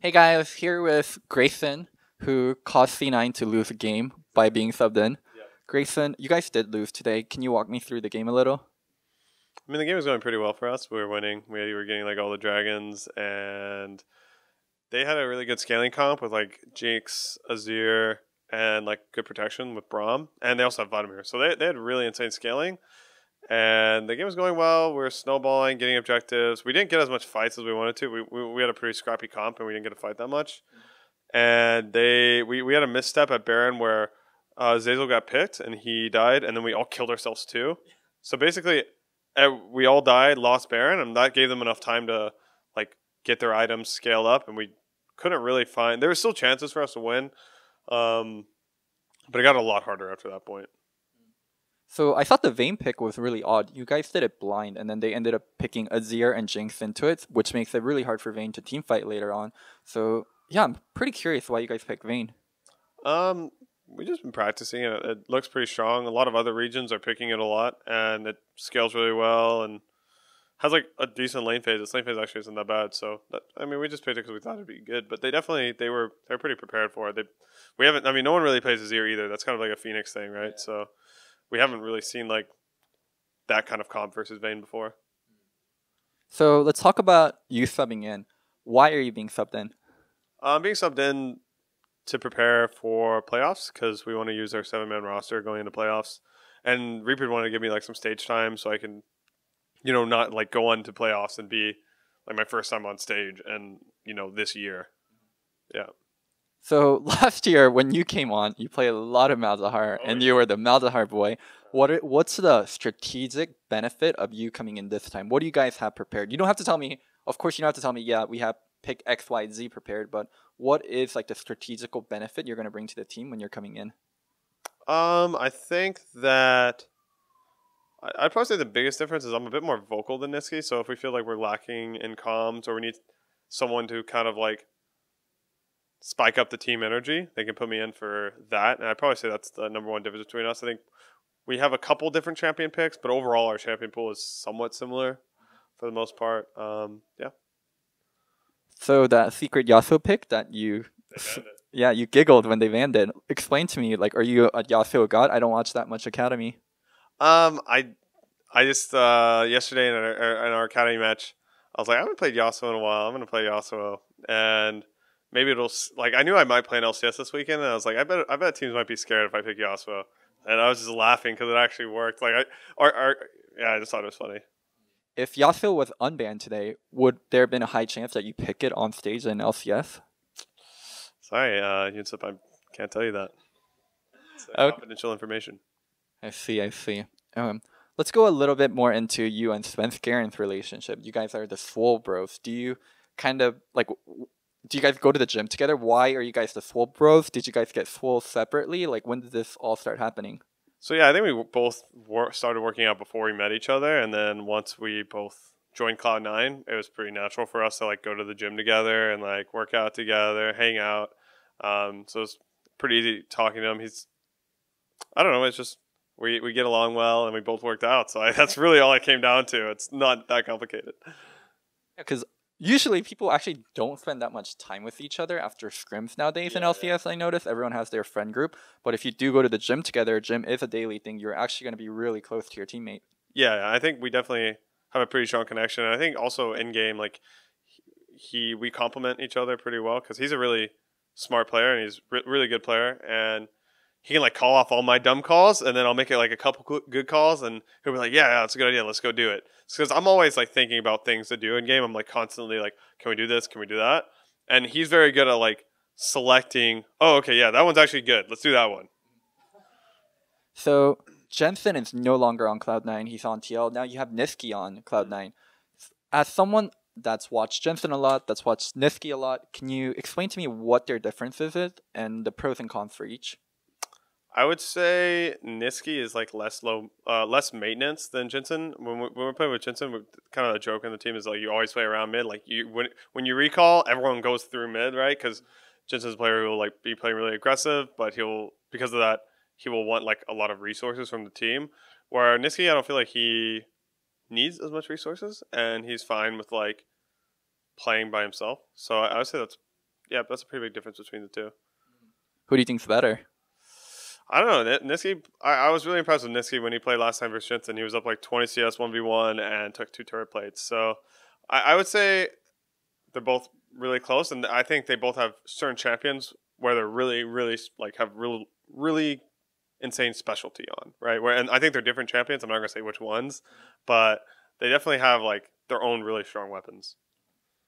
Hey guys, here with Grayson, who caused C9 to lose a game by being subbed in. Yeah. Grayson, you guys did lose today. Can you walk me through the game a little? I mean, the game was going pretty well for us. We were winning. We were getting like all the dragons, and they had a really good scaling comp with like Jinx, Azir, and like good protection with Braum, and they also have Vladimir. So they had really insane scaling, and the game was going well. We were snowballing, getting objectives. We didn't get as much fights as we wanted to. We had a pretty scrappy comp, and we didn't get to fight that much. And we had a misstep at Baron where Zazel got picked and he died, and then we all killed ourselves too. So basically, we all died, lost Baron, and that gave them enough time to like get their items scale up, and we couldn't really find. There were still chances for us to win, um, but it got a lot harder after that point. So I thought the Vayne pick was really odd. You guys did it blind, and then they ended up picking Azir and Jinx into it, which makes it really hard for Vayne to teamfight later on. So yeah, I'm pretty curious why you guys picked Vayne. Um, we just been practicing it. It looks pretty strong. A lot of other regions are picking it a lot, and it scales really well and has like a decent lane phase. Its lane phase actually isn't that bad. So I mean, we just picked it because we thought it'd be good. But they're pretty prepared for it. We haven't. I mean, no one really plays Azir either. That's kind of like a Phoenix thing, right? Yeah. So we haven't really seen like that kind of comp versus Vayne before. So let's talk about you subbing in. Why are you being subbed in? I'm being subbed in to prepare for playoffs because we want to use our 7-man roster going into playoffs. And Reaper wanted to give me like some stage time so I can, not like go on to playoffs and be like my first time on stage and, this year. Yeah. So last year when you came on, you played a lot of Malzahar, Oh, and yeah. you were the Malzahar boy. What's the strategic benefit of you coming in this time? What do you guys have prepared? You don't have to tell me. Of course, you don't have to tell me. Yeah, we have pick X, Y, Z prepared. But what is like the strategical benefit you're going to bring to the team when you're coming in? I think that I'd probably say the biggest difference is I'm a bit more vocal than Niski. So if we feel like we're lacking in comms or we need someone to kind of like spike up the team energy, they can put me in for that. And I'd probably say that's the number one difference between us. I think we have a couple different champion picks, but overall our champion pool is somewhat similar for the most part. Yeah. So that secret Yasuo pick that you, yeah, you giggled when they banned it. Explain to me, like, are you a Yasuo god? I don't watch that much Academy. I just yesterday in our academy match, I was like, I haven't played Yasuo in a while. I'm gonna play Yasuo, and maybe like I knew I might play an LCS this weekend, and I was like, I bet teams might be scared if I pick Yasuo, and I was just laughing because it actually worked. Like yeah, I just thought it was funny. If Yasuo was unbanned today, would there have been a high chance that you pick it on stage in LCS? Sorry, Yunsip, I can't tell you that. It's Okay. confidential information. I see, I see. Let's go a little bit more into you and Svenskerin's relationship. You guys are the Swole Bros. Do you kind of like? Do you guys go to the gym together? Why are you guys the Swole Bros? Did you guys get swole separately? Like, when did this all start happening? So yeah, I think we both started working out before we met each other, and then once we both joined Cloud9, it was pretty natural for us to like go to the gym together and like work out together, hang out. So it's pretty easy talking to him. I don't know, it's just we get along well, and we both worked out. So that's really all it came down to. It's not that complicated. Because usually people actually don't spend that much time with each other after scrims nowadays in Yeah, LCS. I notice everyone has their friend group, but if you do go to the gym together, gym is a daily thing. You're actually going to be really close to your teammate. Yeah, I think we definitely have a pretty strong connection. And I think also in game, like we complement each other pretty well because he's a really smart player and he's really good player, and he can like call off all my dumb calls, and then I'll make it like a couple good calls, and he'll be like, "Yeah, that's a good idea. Let's go do it." Because I'm always like thinking about things to do in game. I'm like constantly like, "Can we do this? Can we do that?" And he's very good at like selecting. Oh, okay, yeah, that one's actually good. Let's do that one. So Jensen is no longer on Cloud9. He's on TL. Now you have Niski on Cloud9. As someone that's watched Jensen a lot, that's watched Niski a lot, can you explain to me what their differences is and the pros and cons for each? I would say Niski is like less maintenance than Jensen. When we're playing with Jensen, kind of a joke in the team is like you always play around mid. Like when you recall, everyone goes through mid, right? Because Jensen's a player who will like be playing really aggressive, but because of that he will want like a lot of resources from the team. Where Niski, I don't feel like he needs as much resources, and he's fine with like playing by himself. So I would say that's yeah, that's a pretty big difference between the two. Who do you think's better? I don't know. Niski, I was really impressed with Niski when he played last time versus Jensen. He was up like 20 CS 1v1 and took 2 turret plates. So I would say they're both really close, and I think they both have certain champions where they're really, really like have really insane specialty on, right? And I think they're different champions. I'm not gonna say which ones, but they definitely have like their own really strong weapons.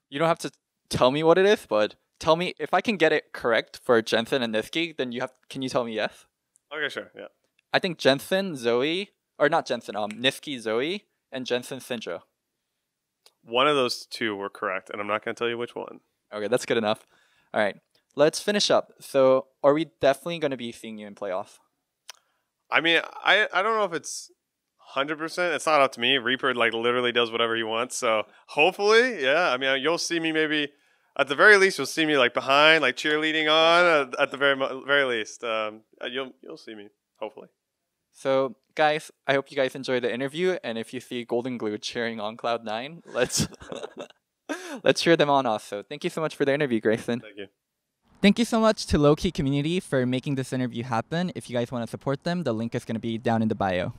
You don't have to tell me what it is, but tell me if I can get it correct for Jensen and Niski. Then can you tell me yes? Okay, sure, yeah. I think Jensen, Zoe, or not Jensen, Niski, Zoe, and Jensen, Syndra. One of those two were correct, and I'm not going to tell you which one. Okay, that's good enough. All right, let's finish up. So, are we definitely going to be seeing you in playoff? I mean, I don't know if it's 100%. It's not up to me. Reaper like literally does whatever he wants. So hopefully, yeah. I mean, you'll see me maybe at the very least. You'll see me like behind, like cheerleading on at the very least. You'll see me hopefully. So, guys, I hope you guys enjoyed the interview. And if you see Golden Glue cheering on Cloud9, let's cheer them on also. Thank you so much for the interview, Grayson. Thank you. Thank you so much to Low Key Community for making this interview happen. If you guys want to support them, the link is going to be down in the bio.